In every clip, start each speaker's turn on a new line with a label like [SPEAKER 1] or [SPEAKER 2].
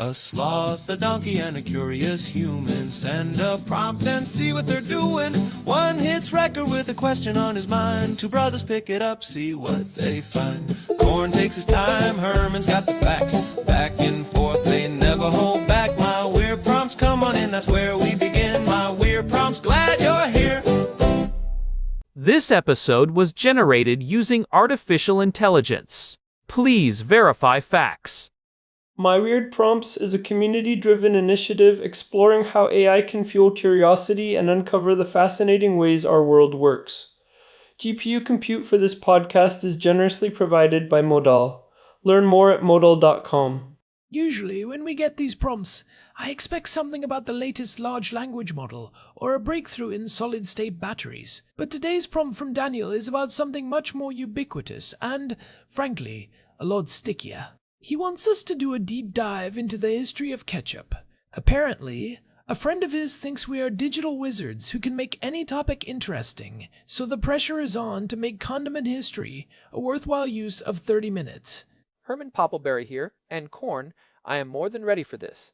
[SPEAKER 1] A sloth, a donkey, and a curious human send a prompt and see what they're doing. One hits record with a question on his mind. Two brothers pick it up, see what they find. Corn takes his time, Herman's got the facts. Back and forth, they never hold back. My weird prompts, come on in, that's where we begin. My weird prompts, glad you're here.
[SPEAKER 2] This episode was generated using artificial intelligence. Please verify facts.
[SPEAKER 3] My Weird Prompts is a community-driven initiative exploring how AI can fuel curiosity and uncover the fascinating ways our world works. GPU compute for this podcast is generously provided by Modal. Learn more at modal.com.
[SPEAKER 4] Usually, when we get these prompts, I expect something about the latest large language model or a breakthrough in solid-state batteries. But today's prompt from Daniel is about something much more ubiquitous and, frankly, a lot stickier. He wants us to do a deep dive into the history of ketchup. Apparently, a friend of his thinks we are digital wizards who can make any topic interesting, so the pressure is on to make condiment history a worthwhile use of 30 minutes.
[SPEAKER 5] Herman Poppleberry here, and corn, I am more than ready for this.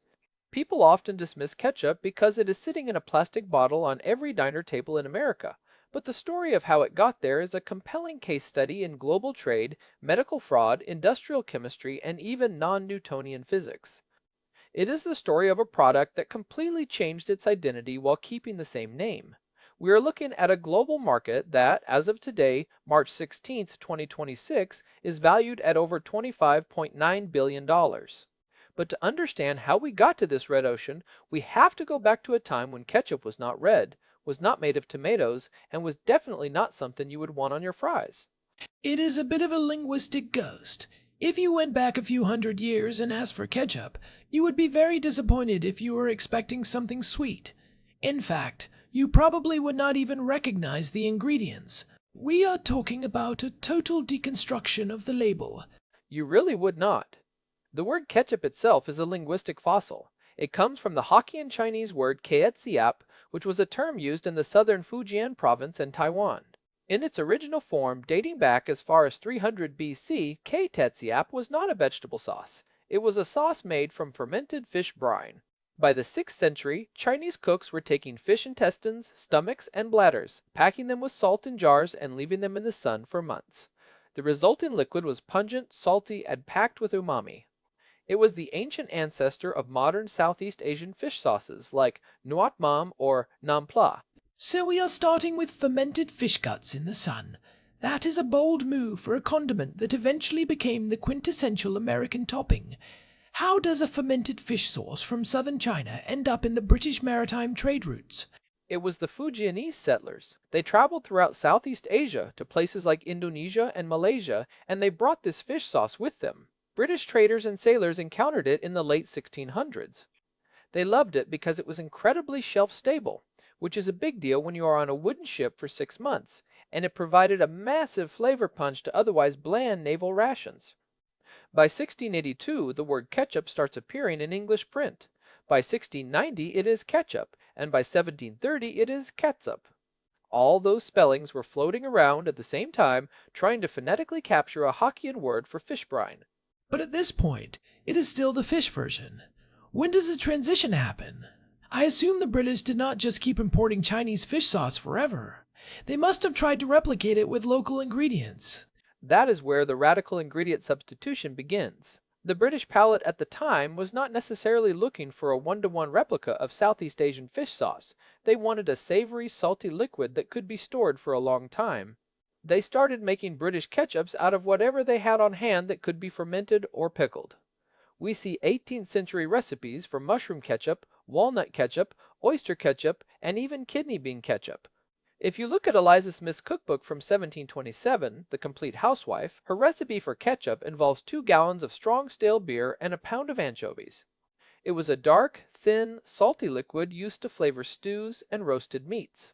[SPEAKER 5] People often dismiss ketchup because it is sitting in a plastic bottle on every diner table in America. But the story of how it got there is a compelling case study in global trade, medical fraud, industrial chemistry, and even non-Newtonian physics. It is the story of a product that completely changed its identity while keeping the same name. We are looking at a global market that, as of today, March 16, 2026, is valued at over $25.9 billion. But to understand how we got to this red ocean, we have to go back to a time when ketchup was not red, was not made of tomatoes, and was definitely not something you would want on your fries.
[SPEAKER 4] It is a bit of a linguistic ghost. If you went back a few hundred years and asked for ketchup, you would be very disappointed if you were expecting something sweet. In fact, you probably would not even recognize the ingredients. We are talking about a total deconstruction of the label.
[SPEAKER 5] You really would not. The word ketchup itself is a linguistic fossil. It comes from the Hokkien Chinese word ketchup, which was a term used in the southern Fujian province and Taiwan. In its original form, dating back as far as 300 BC, ketchup was not a vegetable sauce. It was a sauce made from fermented fish brine. By the 6th century, Chinese cooks were taking fish intestines, stomachs, and bladders, packing them with salt in jars and leaving them in the sun for months. The resulting liquid was pungent, salty, and packed with umami. It was the ancient ancestor of modern Southeast Asian fish sauces like nuot mam or nam pla.
[SPEAKER 4] So we are starting with fermented fish guts in the sun. That is a bold move for a condiment that eventually became the quintessential American topping. How does a fermented fish sauce from southern China end up in the British maritime trade routes?
[SPEAKER 5] It was the Fujianese settlers. They traveled throughout Southeast Asia to places like Indonesia and Malaysia, and they brought this fish sauce with them. British traders and sailors encountered it in the late 1600s. They loved it because it was incredibly shelf-stable, which is a big deal when you are on a wooden ship for 6 months, and it provided a massive flavor punch to otherwise bland naval rations. By 1682, the word ketchup starts appearing in English print. By 1690, it is ketchup, and by 1730, it is catsup. All those spellings were floating around at the same time, trying to phonetically capture a Hokkien word for fish brine.
[SPEAKER 4] But at this point, it is still the fish version. When does the transition happen? I assume the British did not just keep importing Chinese fish sauce forever. They must have tried to replicate it with local ingredients.
[SPEAKER 5] That is where the radical ingredient substitution begins. The British palate at the time was not necessarily looking for a one-to-one replica of Southeast Asian fish sauce. They wanted a savory, salty liquid that could be stored for a long time. They started making British ketchups out of whatever they had on hand that could be fermented or pickled. We see 18th century recipes for mushroom ketchup, walnut ketchup, oyster ketchup, and even kidney bean ketchup. If you look at Eliza Smith's cookbook from 1727, The Complete Housewife, her recipe for ketchup involves 2 gallons of strong stale beer and a pound of anchovies. It was a dark, thin, salty liquid used to flavor stews and roasted meats.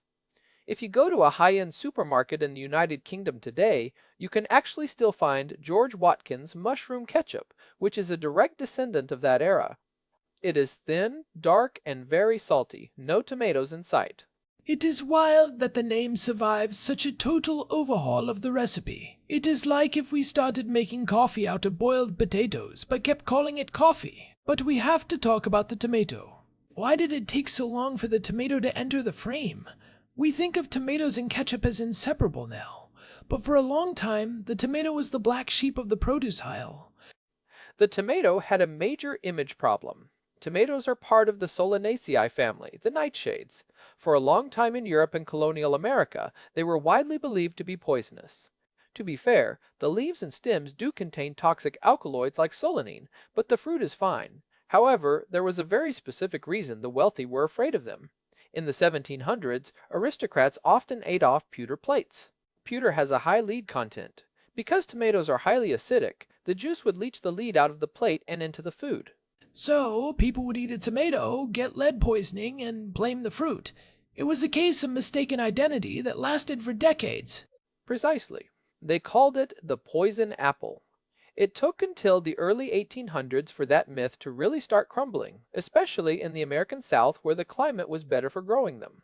[SPEAKER 5] If you go to a high-end supermarket in the United Kingdom today, you can actually still find George Watkins mushroom ketchup, which is a direct descendant of that era. It is thin, dark, and very salty. No tomatoes in sight.
[SPEAKER 4] It is wild that the name survives such a total overhaul of the recipe. It is like if we started making coffee out of boiled potatoes, but kept calling it coffee. But we have to talk about the tomato. Why did it take so long for the tomato to enter the frame? We think of tomatoes and ketchup as inseparable now, but for a long time, the tomato was the black sheep of the produce aisle.
[SPEAKER 5] The tomato had a major image problem. Tomatoes are part of the Solanaceae family, the nightshades. For a long time in Europe and colonial America, they were widely believed to be poisonous. To be fair, the leaves and stems do contain toxic alkaloids like solanine, but the fruit is fine. However, there was a very specific reason the wealthy were afraid of them. In the 1700s, aristocrats often ate off pewter plates. Pewter has a high lead content. Because tomatoes are highly acidic, the juice would leach the lead out of the plate and into the food.
[SPEAKER 4] So, people would eat a tomato, get lead poisoning, and blame the fruit. It was a case of mistaken identity that lasted for decades.
[SPEAKER 5] Precisely. They called it the poison apple. It took until the early 1800s for that myth to really start crumbling, especially in the American South where the climate was better for growing them.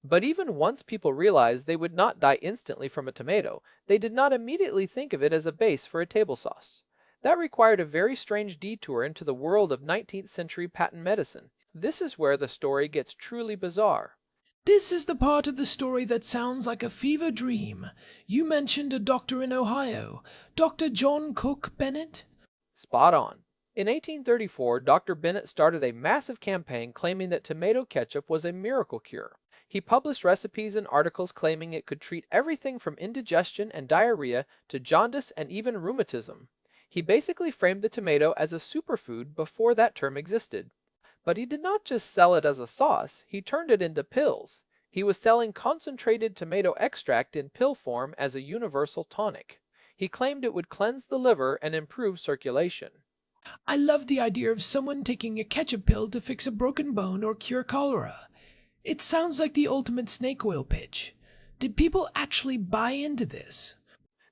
[SPEAKER 5] But even once people realized they would not die instantly from a tomato, they did not immediately think of it as a base for a table sauce. That required a very strange detour into the world of 19th century patent medicine. This is where the story gets truly bizarre.
[SPEAKER 4] This is the part of the story that sounds like a fever dream. You mentioned a doctor in Ohio, Dr. John Cook Bennett?
[SPEAKER 5] Spot on. In 1834, Dr. Bennett started a massive campaign claiming that tomato ketchup was a miracle cure. He published recipes and articles claiming it could treat everything from indigestion and diarrhea to jaundice and even rheumatism. He basically framed the tomato as a superfood before that term existed. But he did not just sell it as a sauce, he turned it into pills. He was selling concentrated tomato extract in pill form as a universal tonic. He claimed it would cleanse the liver and improve circulation.
[SPEAKER 4] I love the idea of someone taking a ketchup pill to fix a broken bone or cure cholera. It sounds like the ultimate snake oil pitch. Did people actually buy into this?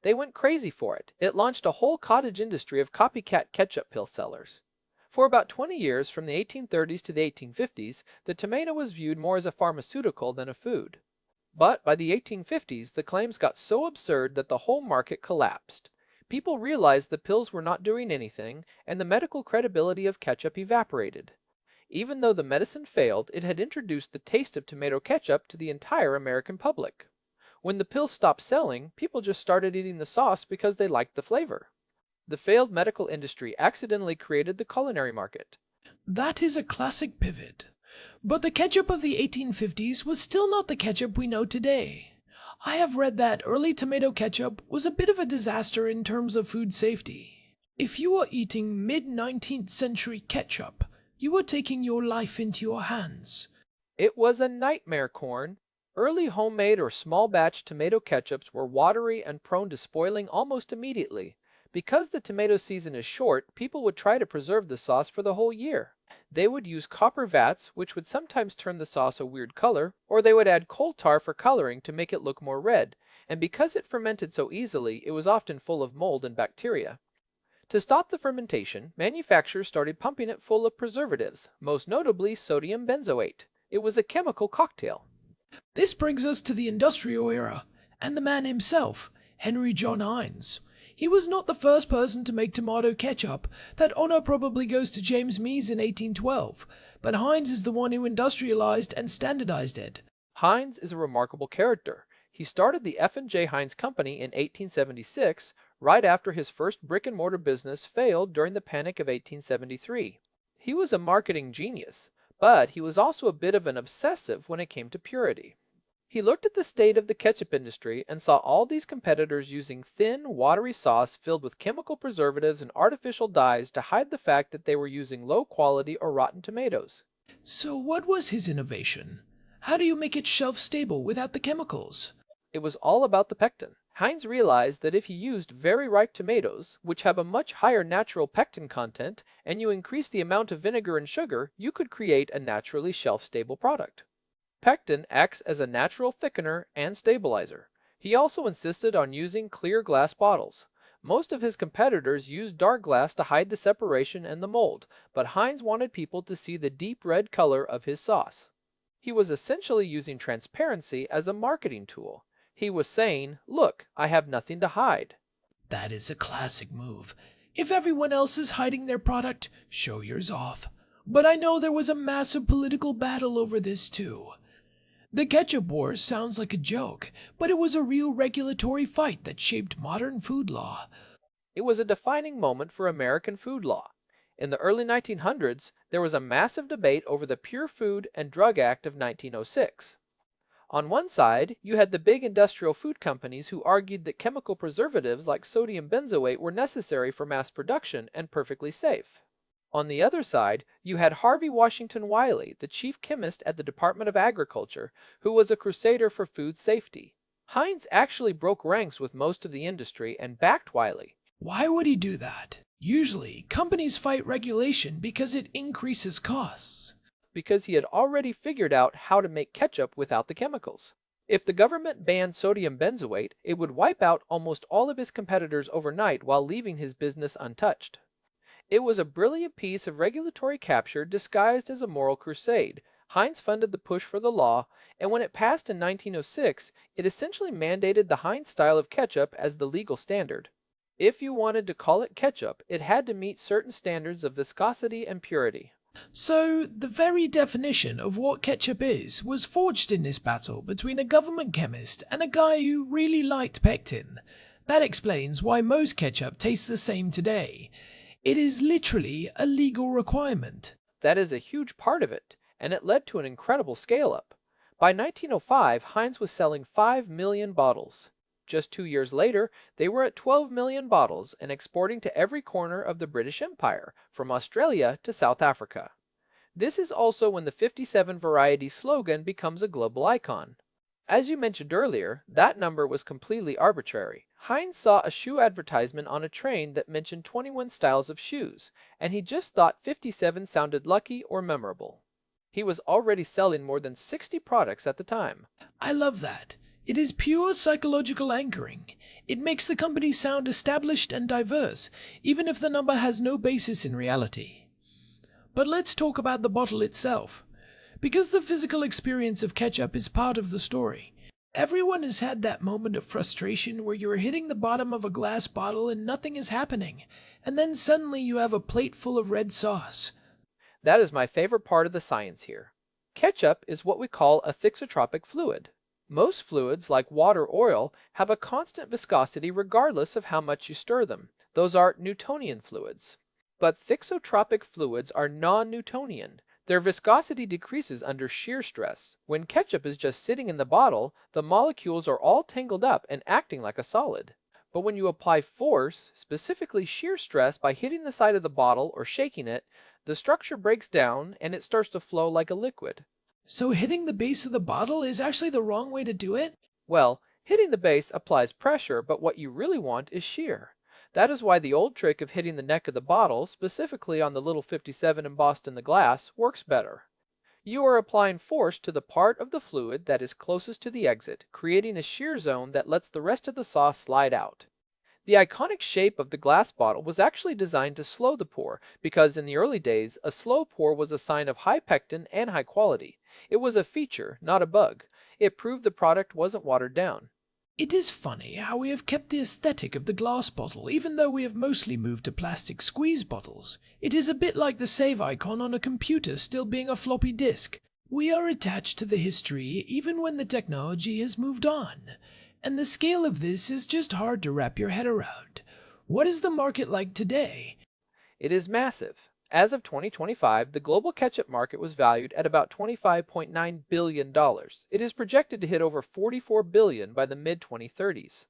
[SPEAKER 5] They went crazy for it. It launched a whole cottage industry of copycat ketchup pill sellers. For about 20 years, from the 1830s to the 1850s, the tomato was viewed more as a pharmaceutical than a food. But by the 1850s, the claims got so absurd that the whole market collapsed. People realized the pills were not doing anything, and the medical credibility of ketchup evaporated. Even though the medicine failed, it had introduced the taste of tomato ketchup to the entire American public. When the pills stopped selling, people just started eating the sauce because they liked the flavor. The failed medical industry accidentally created the culinary market.
[SPEAKER 4] That is a classic pivot. But the ketchup of the 1850s was still not the ketchup we know today. I have read that early tomato ketchup was a bit of a disaster in terms of food safety. If you were eating mid-19th century ketchup, you were taking your life into your hands.
[SPEAKER 5] It was a nightmare corn. Early homemade or small batch tomato ketchups were watery and prone to spoiling almost immediately. Because the tomato season is short, people would try to preserve the sauce for the whole year. They would use copper vats, which would sometimes turn the sauce a weird color, or they would add coal tar for coloring to make it look more red, and because it fermented so easily, it was often full of mold and bacteria. To stop the fermentation, manufacturers started pumping it full of preservatives, most notably sodium benzoate. It was a chemical cocktail.
[SPEAKER 4] This brings us to the industrial era, and the man himself, Henry John Heinz. He was not the first person to make tomato ketchup. That honor probably goes to James Mees in 1812, but Heinz is the one who industrialized and standardized it.
[SPEAKER 5] Heinz is a remarkable character. He started the F&J Heinz Company in 1876, right after his first brick-and-mortar business failed during the Panic of 1873. He was a marketing genius, but he was also a bit of an obsessive when it came to purity. He looked at the state of the ketchup industry and saw all these competitors using thin, watery sauce filled with chemical preservatives and artificial dyes to hide the fact that they were using low-quality or rotten tomatoes.
[SPEAKER 4] So what was his innovation? How do you make it shelf-stable without the chemicals?
[SPEAKER 5] It was all about the pectin. Heinz realized that if you used very ripe tomatoes, which have a much higher natural pectin content, and you increase the amount of vinegar and sugar, you could create a naturally shelf-stable product. Pectin acts as a natural thickener and stabilizer. He also insisted on using clear glass bottles. Most of his competitors used dark glass to hide the separation and the mold, but Heinz wanted people to see the deep red color of his sauce. He was essentially using transparency as a marketing tool. He was saying, "Look, I have nothing to hide."
[SPEAKER 4] That is a classic move. If everyone else is hiding their product, show yours off. But I know there was a massive political battle over this too. The ketchup war sounds like a joke, but it was a real regulatory fight that shaped modern food law.
[SPEAKER 5] It was a defining moment for American food law. In the early 1900s, there was a massive debate over the Pure Food and Drug Act of 1906. On one side, you had the big industrial food companies who argued that chemical preservatives like sodium benzoate were necessary for mass production and perfectly safe. On the other side, you had Harvey Washington Wiley, the chief chemist at the Department of Agriculture, who was a crusader for food safety. Heinz actually broke ranks with most of the industry and backed Wiley.
[SPEAKER 4] Why would he do that? Usually, companies fight regulation because it increases costs.
[SPEAKER 5] Because he had already figured out how to make ketchup without the chemicals. If the government banned sodium benzoate, it would wipe out almost all of his competitors overnight while leaving his business untouched. It was a brilliant piece of regulatory capture disguised as a moral crusade. Heinz funded the push for the law, and when it passed in 1906, it essentially mandated the Heinz style of ketchup as the legal standard. If you wanted to call it ketchup, it had to meet certain standards of viscosity and purity.
[SPEAKER 4] So, the very definition of what ketchup is was forged in this battle between a government chemist and a guy who really liked pectin. That explains why most ketchup tastes the same today. It is literally a legal requirement.
[SPEAKER 5] That is a huge part of it, and it led to an incredible scale-up. By 1905, Heinz was selling 5 million bottles. Just 2 years later, they were at 12 million bottles and exporting to every corner of the British Empire, from Australia to South Africa. This is also when the 57 variety slogan becomes a global icon. As you mentioned earlier, that number was completely arbitrary. Heinz saw a shoe advertisement on a train that mentioned 21 styles of shoes, and he just thought 57 sounded lucky or memorable. He was already selling more than 60 products at the time.
[SPEAKER 4] I love that. It is pure psychological anchoring. It makes the company sound established and diverse, even if the number has no basis in reality. But let's talk about the bottle itself. Because the physical experience of ketchup is part of the story. Everyone has had that moment of frustration where you're hitting the bottom of a glass bottle and nothing is happening, and then suddenly you have a plate full of red sauce.
[SPEAKER 5] That is my favorite part of the science here. Ketchup is what we call a thixotropic fluid. Most fluids, like water or oil, have a constant viscosity regardless of how much you stir them. Those are Newtonian fluids. But thixotropic fluids are non-Newtonian. Their viscosity decreases under shear stress. When ketchup is just sitting in the bottle, the molecules are all tangled up and acting like a solid. But when you apply force, specifically shear stress, by hitting the side of the bottle or shaking it, the structure breaks down and it starts to flow like a liquid.
[SPEAKER 4] So hitting the base of the bottle is actually the wrong way to do it?
[SPEAKER 5] Well, hitting the base applies pressure, but what you really want is shear. That is why the old trick of hitting the neck of the bottle, specifically on the little 57 embossed in the glass, works better. You are applying force to the part of the fluid that is closest to the exit, creating a shear zone that lets the rest of the sauce slide out. The iconic shape of the glass bottle was actually designed to slow the pour, because in the early days, a slow pour was a sign of high pectin and high quality. It was a feature, not a bug. It proved the product wasn't watered down.
[SPEAKER 4] It is funny how we have kept the aesthetic of the glass bottle even though we have mostly moved to plastic squeeze bottles. It is a bit like the save icon on a computer still being a floppy disk. We are attached to the history even when the technology has moved on. And the scale of this is just hard to wrap your head around. What is the market like today?
[SPEAKER 5] It is massive. As of 2025, the global ketchup market was valued at about $25.9 billion. It is projected to hit over $44 billion by the mid-2030s.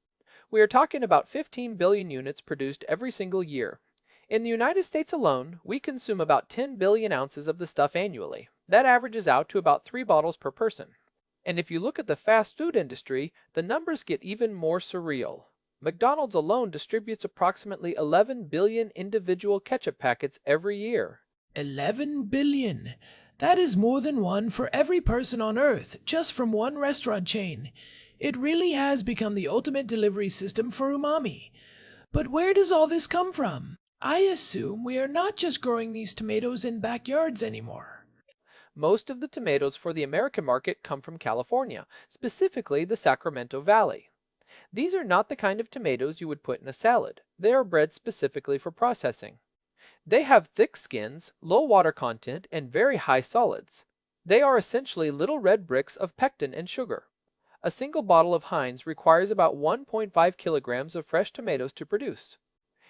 [SPEAKER 5] We are talking about 15 billion units produced every single year. In the United States alone, we consume about 10 billion ounces of the stuff annually. That averages out to about 3 bottles per person. And if you look at the fast food industry, the numbers get even more surreal. McDonald's alone distributes approximately 11 billion individual ketchup packets every year.
[SPEAKER 4] 11 billion. That is more than one for every person on Earth, just from one restaurant chain. It really has become the ultimate delivery system for umami. But where does all this come from? I assume we are not just growing these tomatoes in backyards anymore.
[SPEAKER 5] Most of the tomatoes for the American market come from California, specifically the Sacramento Valley. These are not the kind of tomatoes you would put in a salad. They are bred specifically for processing. They have thick skins, low water content, and very high solids. They are essentially little red bricks of pectin and sugar. A single bottle of Heinz requires about 1.5 kilograms of fresh tomatoes to produce.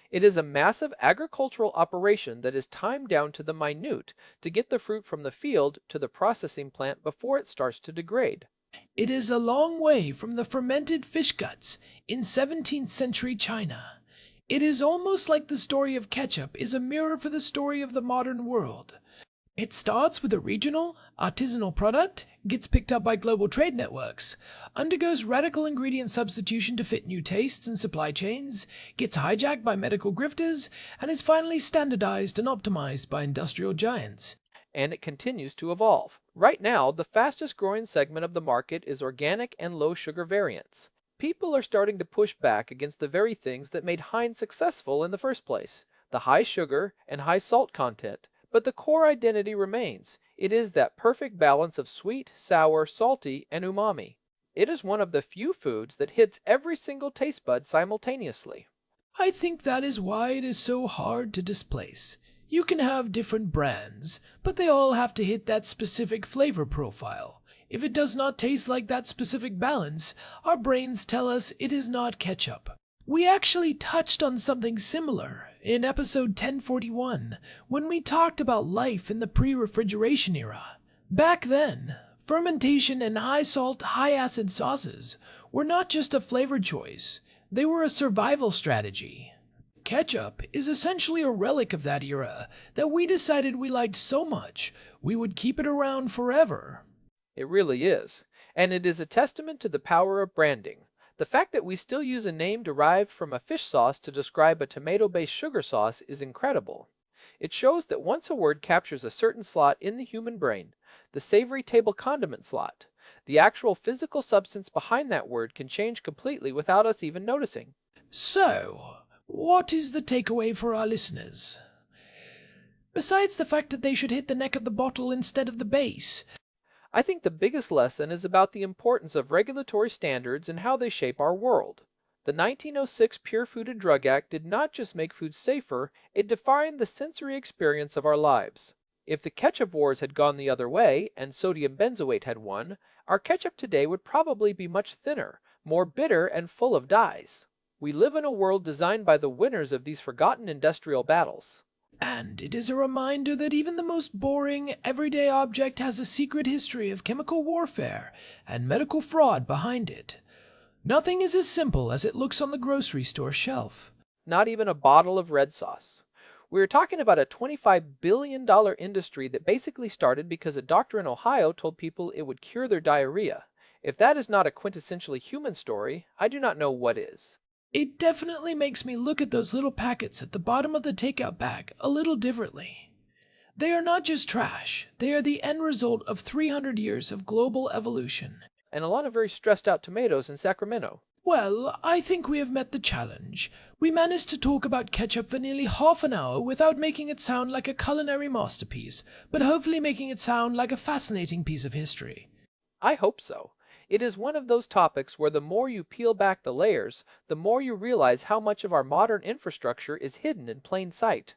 [SPEAKER 5] It is a massive agricultural operation that is timed down to the minute to get the fruit from the field to the processing plant before it starts to degrade.
[SPEAKER 4] It is a long way from the fermented fish guts in 17th century China. It is almost like the story of Ketchup is a mirror for the story of the modern world. It starts with a regional, artisanal product, gets picked up by global trade networks, undergoes radical ingredient substitution to fit new tastes and supply chains, gets hijacked by medical grifters, and is finally standardized and optimized by industrial giants.
[SPEAKER 5] And it continues to evolve. Right now, the fastest growing segment of the market is organic and low sugar variants. People are starting to push back against the very things that made Heinz successful in the first place, the high sugar and high salt content. But the core identity remains. It is that perfect balance of sweet, sour, salty, and umami. It is one of the few foods that hits every single taste bud simultaneously.
[SPEAKER 4] I think that is why it is so hard to displace. You can have different brands, but they all have to hit that specific flavor profile. If it does not taste like that specific balance, our brains tell us it is not ketchup. We actually touched on something similar in episode 1041 when we talked about life in the pre-refrigeration era. Back then, fermentation and high-salt, high-acid sauces were not just a flavor choice, they were a survival strategy. Ketchup is essentially a relic of that era that we decided we liked so much we would keep it around forever.
[SPEAKER 5] It really is. And it is a testament to the power of branding. The fact that we still use a name derived from a fish sauce to describe a tomato-based sugar sauce is incredible. It shows that once a word captures a certain slot in the human brain, the savory table condiment slot, the actual physical substance behind that word can change completely without us even noticing.
[SPEAKER 4] So, what is the takeaway for our listeners? Besides the fact that they should hit the neck of the bottle instead of the base,
[SPEAKER 5] I think the biggest lesson is about the importance of regulatory standards and how they shape our world. The 1906 Pure Food and Drug Act did not just make food safer, it defined the sensory experience of our lives. If the ketchup wars had gone the other way, and sodium benzoate had won, our ketchup today would probably be much thinner, more bitter, and full of dyes. We live in a world designed by the winners of these forgotten industrial battles.
[SPEAKER 4] and it is a reminder that even the most boring, everyday object has a secret history of chemical warfare and medical fraud behind it. Nothing is as simple as it looks on the grocery store shelf.
[SPEAKER 5] Not even a bottle of red sauce. We're talking about a $25 billion industry that basically started because a doctor in Ohio told people it would cure their diarrhea. If that is not a quintessentially human story, I do not know what is.
[SPEAKER 4] It definitely makes me look at those little packets at the bottom of the takeout bag a little differently. They are not just trash, they are the end result of 300 years of global evolution.
[SPEAKER 5] And a lot of very stressed out tomatoes in Sacramento.
[SPEAKER 4] Well, I think we have met the challenge. We managed to talk about ketchup for nearly half an hour without making it sound like a culinary masterpiece, but hopefully making it sound like a fascinating piece of history.
[SPEAKER 5] I hope so. It is one of those topics where the more you peel back the layers, the more you realize how much of our modern infrastructure is hidden in plain sight.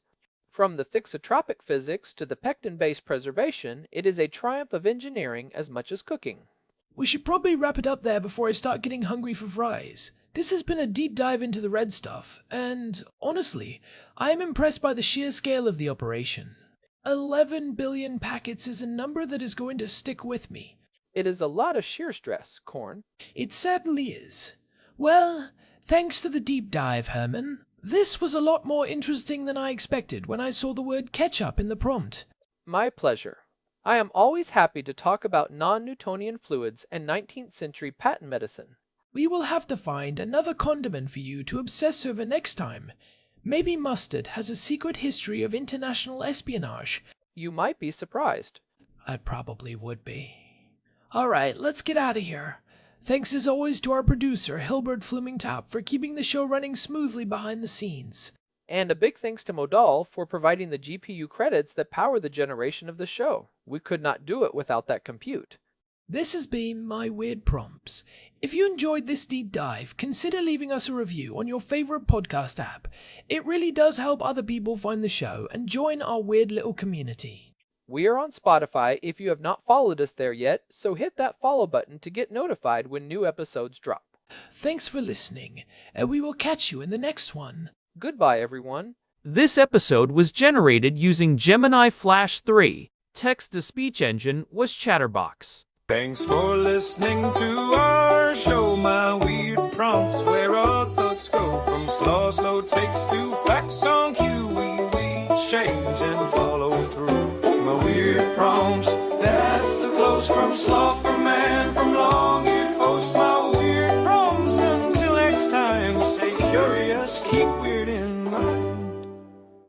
[SPEAKER 5] From the thixotropic physics to the pectin-based preservation, it is a triumph of engineering as much as cooking.
[SPEAKER 4] We should probably wrap it up there before I start getting hungry for fries. This has been a deep dive into the red stuff, and honestly, I am impressed by the sheer scale of the operation. 11 billion packets is a number that is going to stick with me.
[SPEAKER 5] It is a lot of sheer stress, Corn.
[SPEAKER 4] It certainly is. Well, thanks for the deep dive, Herman. This was a lot more interesting than I expected when I saw the word ketchup in the prompt.
[SPEAKER 5] My pleasure. I am always happy to talk about non-Newtonian fluids and 19th century patent medicine.
[SPEAKER 4] We will have to find another condiment for you to obsess over next time. Maybe mustard has a secret history of international espionage.
[SPEAKER 5] You might be surprised.
[SPEAKER 4] I probably would be. All right, let's get out of here. Thanks as always to our producer, Hilbert Flumingtop, for keeping the show running smoothly behind the scenes.
[SPEAKER 5] And a big thanks to Modal for providing the GPU credits that power the generation of the show. We could not do it without that compute.
[SPEAKER 4] This has been My Weird Prompts. If you enjoyed this deep dive, consider leaving us a review on your favorite podcast app. It really does help other people find the show and join our weird little community.
[SPEAKER 5] We are on Spotify if you have not followed us there yet, so hit that follow button to get notified when new episodes drop.
[SPEAKER 4] Thanks for listening, and we will catch you in the next one.
[SPEAKER 5] Goodbye, everyone.
[SPEAKER 2] This episode was generated using Gemini Flash 3. Text-to-speech engine was Chatterbox.
[SPEAKER 1] Thanks for listening to our show.